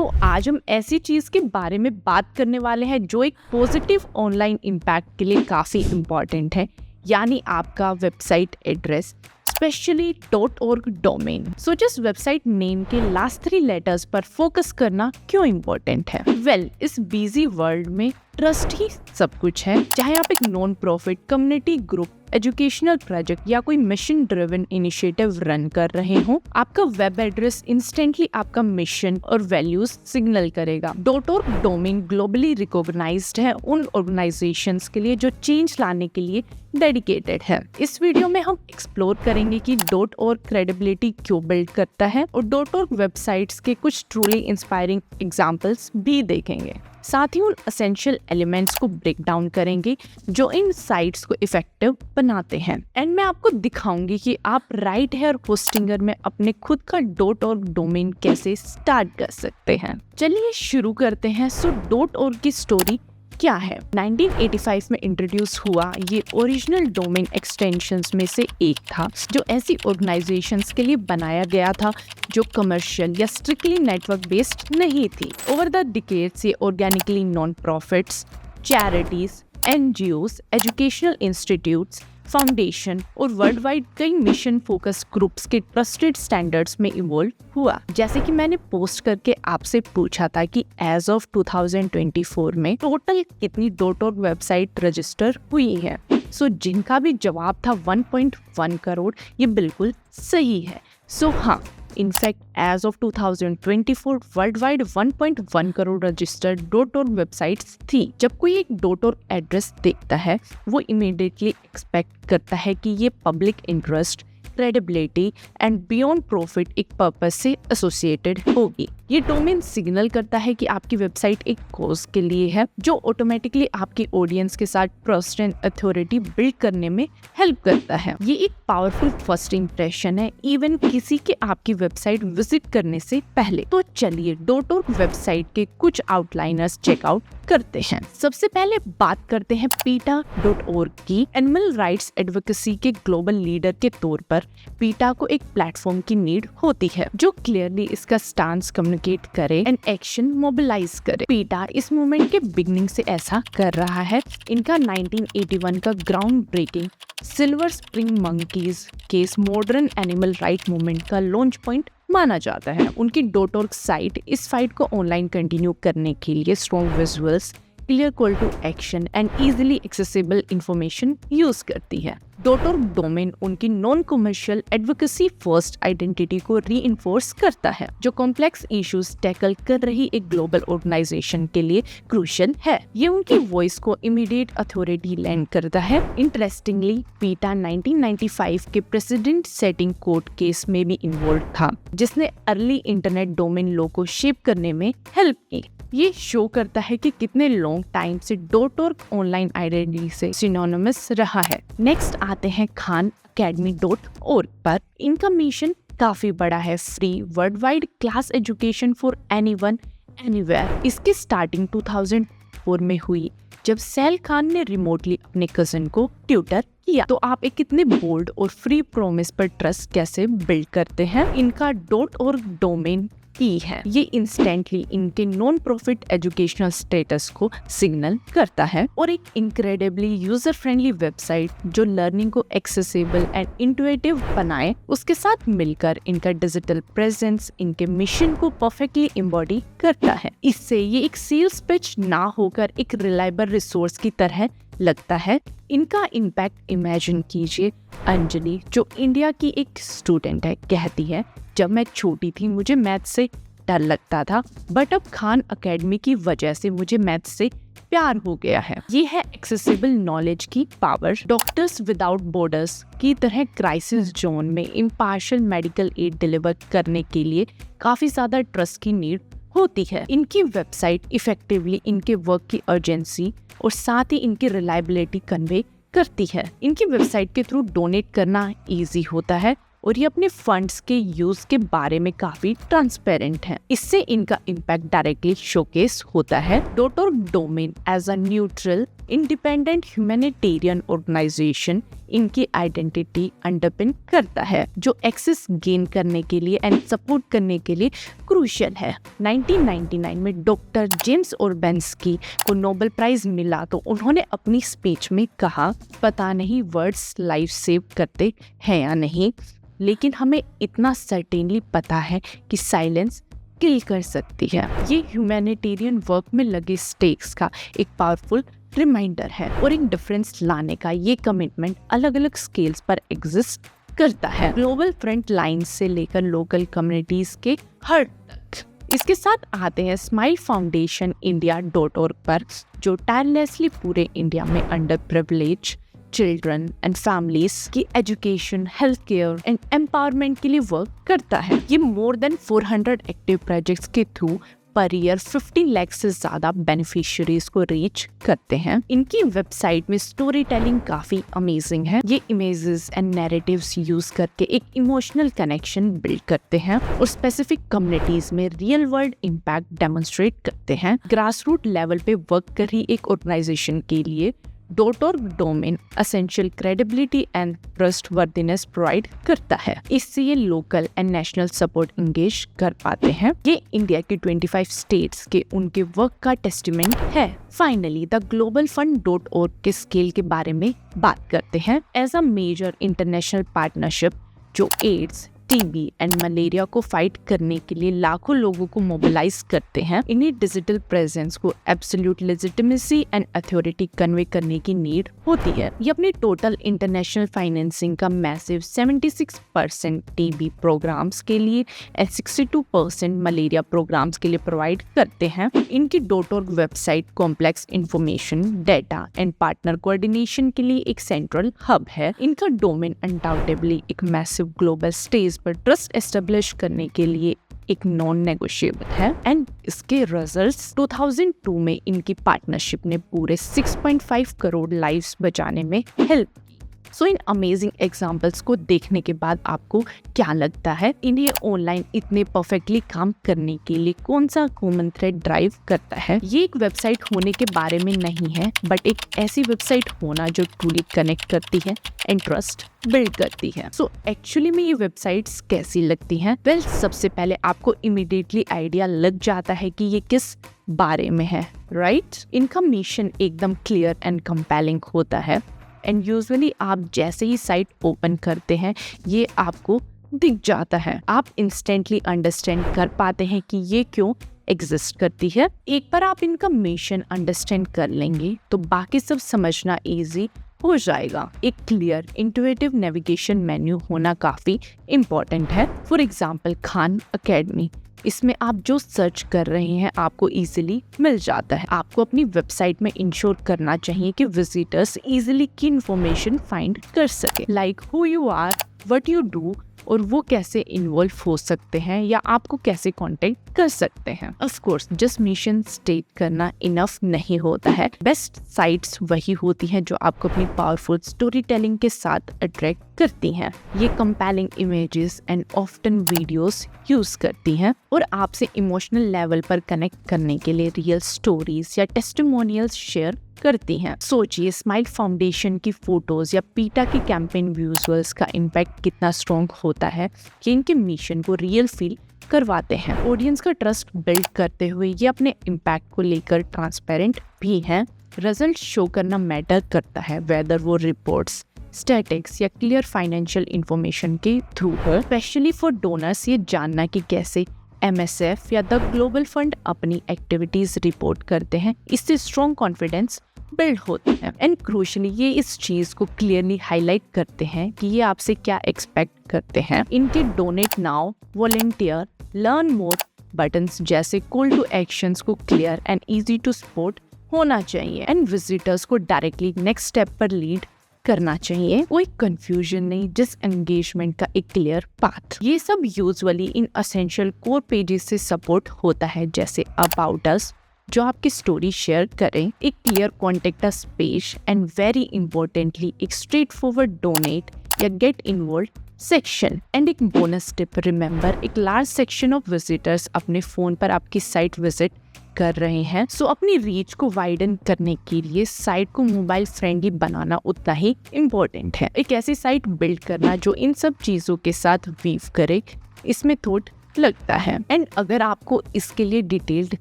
तो आज हम ऐसी चीज के बारे में बात करने वाले हैं जो एक पॉजिटिव ऑनलाइन इम्पैक्ट के लिए काफी इम्पोर्टेंट है, यानी आपका website address, specially .org domain. So जिस वेबसाइट नेम के लास्ट 3 लेटर्स पर फोकस करना क्यों इम्पोर्टेंट है? वेल, इस बिजी वर्ल्ड में ट्रस्ट ही सब कुछ है। चाहे आप एक non profit community group, educational project या कोई मिशन ड्रिवन इनिशिएटिव रन कर रहे हो, आपका वेब एड्रेस इंस्टेंटली आपका मिशन और वैल्यूज सिग्नल करेगा। .org डोमेन ग्लोबली रिकॉग्नाइज्ड है उन ऑर्गेनाइजेशंस के लिए जो चेंज लाने के लिए डेडिकेटेड है। इस वीडियो में हम एक्सप्लोर करेंगे कि .org क्रेडिबिलिटी क्यों बिल्ड करता है और .org वेबसाइट्स के कुछ ट्रूली इंस्पायरिंग एग्जांपल्स भी देखेंगे। साथ ही उन एसेंशियल एलिमेंट्स को ब्रेक डाउन करेंगे जो इन साइट्स को इफेक्टिव बनाते हैं। एंड मैं आपको दिखाऊंगी कि आप राइट हेयर होस्टिंगर में अपने खुद का .org डोमेन कैसे स्टार्ट कर सकते हैं। चलिए शुरू करते हैं। सो .org की स्टोरी क्या है? 1985 में इंट्रोड्यूस हुआ ये ओरिजिनल डोमेन एक्सटेंशंस में से एक था जो ऐसी ऑर्गेनाइजेशंस के लिए बनाया गया था जो कमर्शियल या स्ट्रिक्टली नेटवर्क बेस्ड नहीं थी। ओवर द डिकेड्स ये organically non profits, charities, NGOs, educational institutes, foundation और वर्ल्ड वाइड कई मिशन फोकस ग्रुप्स के ट्रस्टेड स्टैंडर्ड्स में इवॉल्व हुआ। जैसे कि मैंने पोस्ट करके आपसे पूछा था कि एज ऑफ 2024 में टोटल कितनी .org वेबसाइट रजिस्टर हुई है। सो जिनका भी जवाब था 1.1 करोड़, ये बिल्कुल सही है। सो हाँ, in fact as of 2024 world wide 1.1 crore registered .org websites थी। जब कोई एक .org एड्रेस देखता है, वो इमीडिएटली एक्सपेक्ट करता है कि ये public interest, credibility and beyond profit एक पर्पस से एसोसिएटेड होगी। ये डोमेन सिग्नल करता है कि आपकी वेबसाइट एक कॉज के लिए है जो ऑटोमेटिकली आपकी ऑडियंस के साथ ट्रस्ट एंड अथॉरिटी बिल्ड करने में हेल्प करता है। ये एक पावरफुल फर्स्ट इंप्रेशन है इवन किसी के आपकी वेबसाइट विजिट करने से पहले। तो चलिए .org वेबसाइट के कुछ आउटलाइनर्स चेकआउट करते हैं। सबसे पहले बात करते हैं PETA.org की। एनिमल राइट्स एडवोकेसी के ग्लोबल लीडर के तौर पर PETA को एक प्लेटफॉर्म की नीड होती है जो क्लियरली इसका स्टांस कम्युनिकेट करे एंड एक्शन मोबिलाइज करे। PETA इस मूवमेंट के बिगनिंग से ऐसा कर रहा है। इनका 1981 का ground breaking Silver Spring monkeys case modern animal right movement का लॉन्च पॉइंट माना जाता है। उनकी .org साइट इस फाइट को ऑनलाइन कंटिन्यू करने के लिए strong visuals, clear call to action and easily accessible information use करती है। .org डोमेन उनकी non commercial advocacy first identity को रीइंफोर्स करता है जो कॉम्प्लेक्स इश्यूज टैकल कर रही एक ग्लोबल ऑर्गेनाइजेशन के लिए क्रूशियल है। ये उनकी वॉइस को इमीडिएट अथॉरिटी लैंड करता है। इंटरेस्टिंगली PETA 1995 के प्रेसिडेंट सेटिंग कोर्ट केस में भी इन्वॉल्व था जिसने अर्ली इंटरनेट डोमेन लॉ को शेप करने में हेल्प की। ये शो करता है कि कितने लॉन्ग टाइम से .org ऑनलाइन आइडेंटिटी से सिनोनिमस रहा है। नेक्स्ट आते हैं khanacademy.org पर। इनका मिशन काफी बड़ा है, free world wide class education for anyone anywhere. इसकी स्टार्टिंग 2004 में हुई जब सैल खान ने रिमोटली अपने कजिन को ट्यूटर किया। तो आप एक कितने बोल्ड और फ्री प्रॉमिस पर ट्रस्ट कैसे बिल्ड करते हैं? इनका .org डोमेन की है। ये इंस्टेंटली इनके नॉन प्रॉफिट एजुकेशनल स्टेटस को सिग्नल करता है और एक इनक्रेडिबली यूजर फ्रेंडली वेबसाइट जो लर्निंग को एक्सेसिबल एंड इंटुइटिव बनाए, उसके साथ मिलकर इनका डिजिटल प्रेजेंस इनके मिशन को परफेक्टली एम्बॉडी करता है। इससे ये एक सेल्स पिच ना होकर एक रिलायबल रिसोर्स की तरह लगता है। इनका इम्पैक्ट इमेजिन कीजिए। अंजलि जो इंडिया की एक स्टूडेंट है कहती है, जब मैं छोटी थी मुझे मैथ से डर लगता था बट अब खान अकेडमी की वजह से मुझे मैथ से प्यार हो गया है। ये है एक्सेसिबल नॉलेज की पावर। डॉक्टर्स विदाउट बॉर्डर्स की तरह क्राइसिस जोन में इम्पार्शियल मेडिकल एड डिलीवर करने के लिए काफी ज्यादा ट्रस्ट की नीड होती है। इनकी वेबसाइट इफेक्टिवली इनके वर्क की अर्जेंसी और साथ ही इनकी रिलायबिलिटी कन्वे करती है। इनकी वेबसाइट के थ्रू डोनेट करना इजी होता है और ये अपने फंड्स के यूज के बारे में काफी ट्रांसपेरेंट हैं। इससे इनका इम्पैक्ट डायरेक्टली शोकेस होता है। .org domain as a neutral independent humanitarian organisation इनकी आइडेंटिटी अंडरपिन करता है, जो एक्सेस गेन करने के लिए एंड सपोर्ट करने के लिए क्रूशियल है। 1999 में डॉक्टर जेम्स ओरबेंस्की को नोबेल प्राइज मिला तो उन्होंने अपनी स्पीच में कहा, पता नहीं वर्ड्स लाइफ सेव करते हैं या नहीं, लेकिन हमें इतना सर्टेनली पता है कि साइलेंस किल कर सकती है। ये ह्यूमैनिटेरियन वर्क में लगे स्टेक्स का एक पावरफुल रिमाइंडर है और एक डिफरेंस लाने का ये कमिटमेंट अलग अलग स्केल्स पर एग्जिस्ट करता है, ग्लोबल फ्रंट लाइन से लेकर लोकल कम्युनिटीज के हर तक। इसके साथ आते हैं स्माइल फाउंडेशन इंडिया.org पर, जो टायरलेसली पूरे इंडिया में under privilege children and families की education, health care and empowerment के लिए वर्क करता है। ये मोर देन 400 एक्टिव प्रोजेक्ट्स के थ्रू पर ईयर 50 लाख से ज्यादा बेनिफिशियरीज को रीच करते हैं। इनकी वेबसाइट में स्टोरी टेलिंग काफी अमेजिंग है। ये इमेजेस एंड नैरेटिव्स यूज करके एक इमोशनल कनेक्शन बिल्ड करते हैं और स्पेसिफिक कम्युनिटीज में रियल वर्ल्ड इम्पैक्ट डेमोन्स्ट्रेट करते हैं। ग्रास रूट लेवल पे वर्क कर रही एक ऑर्गेनाइजेशन के लिए .org domain essential credibility and trustworthiness provide करता है। इससे ये local and national support engage कर पाते हैं। ये इंडिया के 25 स्टेट्स के उनके वर्क का टेस्टिमेंट है। Finally the Global Fund .org के स्केल के बारे में बात करते हैं। As a major international partnership जो एड्स, टीबी एंड मलेरिया को फाइट करने के लिए लाखों लोगों को मोबिलाइज करते हैं, इन्हें डिजिटल प्रेजेंस को absolute legitimacy and authority convey करने की नीड होती है। ये अपने टोटल इंटरनेशनल फाइनेंसिंग का मैसिव 76% टीबी प्रोग्राम्स के लिए एंड 62% मलेरिया प्रोग्राम्स के लिए प्रोवाइड करते हैं। इनकी .org website complex information, data and partner coordination के लिए एक सेंट्रल हब है। इनका डोमेन अनडाउटेबली एक मैसिव ग्लोबल स्टेज पर ट्रस्ट एस्टेब्लिश करने के लिए एक नॉन नेगोशिएबल है एंड इसके रिजल्ट्स 2002 में इनकी पार्टनरशिप ने पूरे 6.5 करोड़ लाइव्स बचाने में हेल्प की। सो इन अमेजिंग एग्जाम्पल्स को देखने के बाद आपको क्या लगता है, इन्हें ऑनलाइन इतने परफेक्टली काम करने के लिए कौन सा कॉमन थ्रेड ड्राइव करता है? ये एक वेबसाइट होने के बारे में नहीं है, बट एक ऐसी वेबसाइट होना जो ट्रूली कनेक्ट करती है एंड ट्रस्ट बिल्ड करती है। सो एक्चुअली में ये वेबसाइट्स कैसी लगती हैं? वेल, सबसे पहले आपको इमीडिएटली आइडिया लग जाता है कि ये किस बारे में है, राइट? इनका मिशन एकदम क्लियर एंड कंपेलिंग होता है एंड यूजुअली आप जैसे ही साइट ओपन करते हैं ये आपको दिख जाता है। आप इंस्टेंटली अंडरस्टैंड कर पाते हैं कि ये क्यों एग्जिस्ट करती है। एक बार आप इनका मिशन अंडरस्टैंड कर लेंगे तो बाकी सब समझना इजी हो जाएगा। एक क्लियर इंट्यूटिव नेविगेशन मेन्यू होना काफी इम्पोर्टेंट है। फॉर एग्जाम्पल खान अकेडमी, इसमें आप जो सर्च कर रहे हैं आपको इजीली मिल जाता है। आपको अपनी वेबसाइट में इंश्योर करना चाहिए कि विजिटर्स इजीली की इंफॉर्मेशन फाइंड कर सके, like who you are, what you do, और वो कैसे इन्वॉल्व हो सकते हैं या आपको कैसे कांटेक्ट कर सकते हैं। Of course just mission state करना इनफ नहीं होता है। बेस्ट साइट्स वही होती हैं जो आपको अपनी पावरफुल स्टोरी टेलिंग के साथ अट्रैक्ट करती हैं। ये compelling images and often videos use करती हैं और आपसे इमोशनल लेवल पर कनेक्ट करने के लिए रियल स्टोरीज या टेस्टिमोनियल्स शेयर करती हैं। सोचिए स्माइल फाउंडेशन की फोटोज या पीटा की कैंपेन विजुअल्स का इम्पैक्ट कितना स्ट्रॉन्ग होता है कि इनके मिशन को रियल फील करवाते हैं। ऑडियंस का ट्रस्ट बिल्ड करते हुए ये अपने इम्पैक्ट को लेकर ट्रांसपेरेंट भी हैं। रिजल्ट शो करना मैटर करता है, वेदर वो रिपोर्ट्स, स्टैटिक्स या क्लियर फाइनेंशियल इंफॉर्मेशन के थ्रू है। स्पेशली फॉर डोनर्स ये जानना कि कैसे MSF या द ग्लोबल फंड अपनी एक्टिविटीज रिपोर्ट करते हैं, इससे स्ट्रॉन्ग कॉन्फिडेंस बिल्ड होते हैं। एंड क्रूशियली ये इस चीज को क्लियरली हाईलाइट करते हैं कि ये आपसे क्या एक्सपेक्ट करते हैं। इनके donate now, volunteer, learn more buttons जैसे कॉल टू एक्शंस को clear and easy to support होना चाहिए एंड विजिटर्स को डायरेक्टली नेक्स्ट स्टेप पर लीड करना चाहिए। कोई कंफ्यूजन नहीं, जिस एंगेजमेंट का एक क्लियर पाथ। ये सब usually in essential core pages से सपोर्ट होता है, जैसे अबाउट अस जो आपकी स्टोरी शेयर करें, एक clear contact us page and very importantly एक स्ट्रेट फॉरवर्ड डोनेट या गेट इन्वॉल्व सेक्शन। एंड एक बोनस टिप, रिमेंबर एक लार्ज सेक्शन ऑफ विजिटर्स अपने फोन पर आपकी साइट विजिट कर रहे हैं, सो अपनी रीच को वाइडन करने के लिए साइट को मोबाइल फ्रेंडली बनाना उतना ही इम्पोर्टेंट है। एक ऐसी साइट बिल्ड करना जो इन सब चीजों के साथ वीव करे, इसमें थॉट लगता है। एंड अगर आपको इसके लिए डिटेल्ड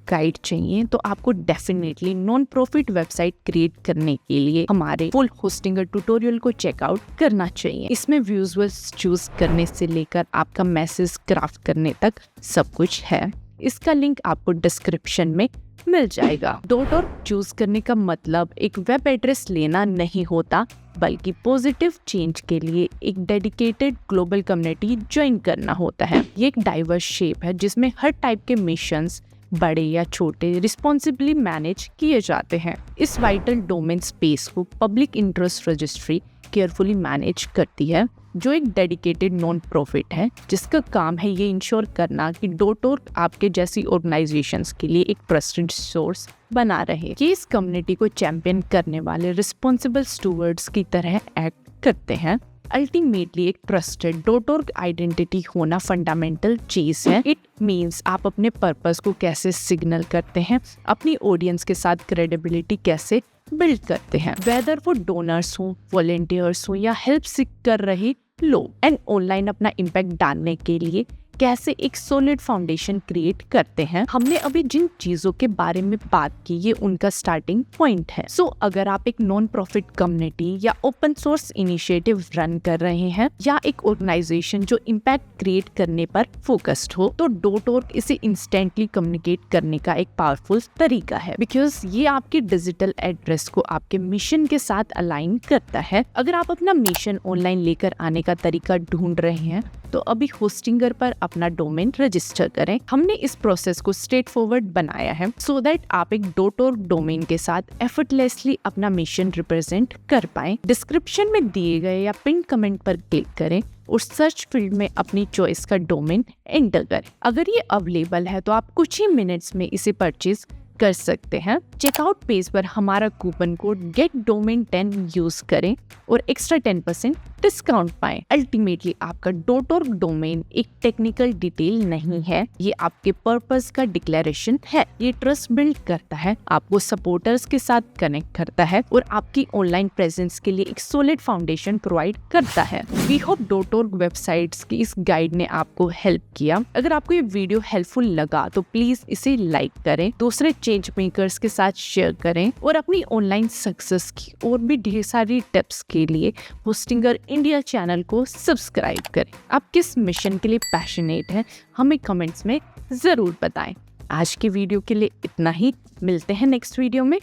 गाइड चाहिए तो आपको definitely non profit website create करने के लिए हमारे फुल होस्टिंगर ट्यूटोरियल को चेकआउट करना चाहिए। इसमें विजुअल्स चूज करने से लेकर आपका मैसेज क्राफ्ट करने तक सब कुछ है। इसका लिंक आपको डिस्क्रिप्शन में मिल जाएगा। .org चूज करने का मतलब एक वेब एड्रेस लेना नहीं होता, बल्कि पॉजिटिव चेंज के लिए एक डेडिकेटेड ग्लोबल कम्युनिटी ज्वाइन करना होता है। ये एक डाइवर्स शेप है जिसमें हर टाइप के मिशंस, बड़े या छोटे, रिस्पॉन्सिबली मैनेज किए जाते हैं। इस वाइटल डोमेन स्पेस को public interest registry carefully manage करती है, जो एक डेडिकेटेड नॉन प्रॉफिट है जिसका काम है ये इंश्योर करना कि .org आपके जैसी ऑर्गेनाइजेशंस के लिए एक ट्रस्टेड सोर्स बना रहे। ये इस कम्युनिटी को चैंपियन करने वाले रिस्पॉन्सिबल स्टूवर्ड्स की तरह एक्ट करते हैं। अल्टीमेटली एक ट्रस्टेड .org आइडेंटिटी होना फंडामेंटल चीज है। इट मीन्स आप अपने पर्पस को कैसे सिग्नल करते हैं, अपनी ऑडियंस के साथ क्रेडिबिलिटी कैसे बिल्ड करते हैं, वेदर वो डोनर्स हो, वॉलंटियर्स हो या हेल्प सीख कर रहे लोग, एंड ऑनलाइन अपना इम्पैक्ट डालने के लिए कैसे एक सॉलिड फाउंडेशन क्रिएट करते हैं। हमने अभी जिन चीजों के बारे में बात की ये उनका स्टार्टिंग पॉइंट है। सो अगर आप एक नॉन प्रॉफिट कम्युनिटी या ओपन सोर्स इनिशिएटिव रन कर रहे हैं या एक ऑर्गेनाइजेशन जो इम्पैक्ट क्रिएट करने पर फोकस्ड हो, तो .org इसे इंस्टेंटली कम्युनिकेट करने का एक पावरफुल तरीका है, बिकॉज ये आपके डिजिटल एड्रेस को आपके मिशन के साथ अलाइन करता है। अगर आप अपना मिशन ऑनलाइन लेकर आने का तरीका ढूंढ रहे हैं तो अभी होस्टिंगर पर अपना डोमेन रजिस्टर करें। हमने इस प्रोसेस को स्ट्रेट फॉरवर्ड बनाया है सो दैट आप एक .org डोमेन के साथ एफर्टलेसली अपना मिशन रिप्रेजेंट कर पाएं। डिस्क्रिप्शन में दिए गए या पिन कमेंट पर क्लिक करें और सर्च फील्ड में अपनी चॉइस का डोमेन एंटर करें। अगर ये अवेलेबल है तो आप कुछ ही मिनट्स में इसे परचेज कर सकते हैं। चेकआउट पेज पर हमारा कूपन कोड GETDOMAIN10 यूज करें और एक्स्ट्रा 10% डिस्काउंट पाएं। अल्टीमेटली आपका .org डोमेन एक टेक्निकल डिटेल नहीं है, ये आपके पर्पस का डिक्लेरेशन है। ये ट्रस्ट बिल्ड करता है, आपको सपोर्टर्स के साथ कनेक्ट करता है और आपकी ऑनलाइन प्रेजेंस के लिए एक सॉलिड फाउंडेशन प्रोवाइड करता है। वी होप .org वेबसाइट्स की इस गाइड ने आपको हेल्प किया। अगर आपको ये वीडियो हेल्पफुल लगा तो प्लीज इसे लाइक करें, दूसरे चेंज मेकर्स के साथ शेयर करें और अपनी ऑनलाइन सक्सेस की और भी ढेर सारी टिप्स के लिए होस्टिंगर इंडिया चैनल को सब्सक्राइब करें। आप किस मिशन के लिए पैशनेट हैं हमें कमेंट्स में जरूर बताएं। आज की वीडियो के लिए इतना ही, मिलते हैं नेक्स्ट वीडियो में।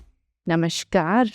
नमस्कार।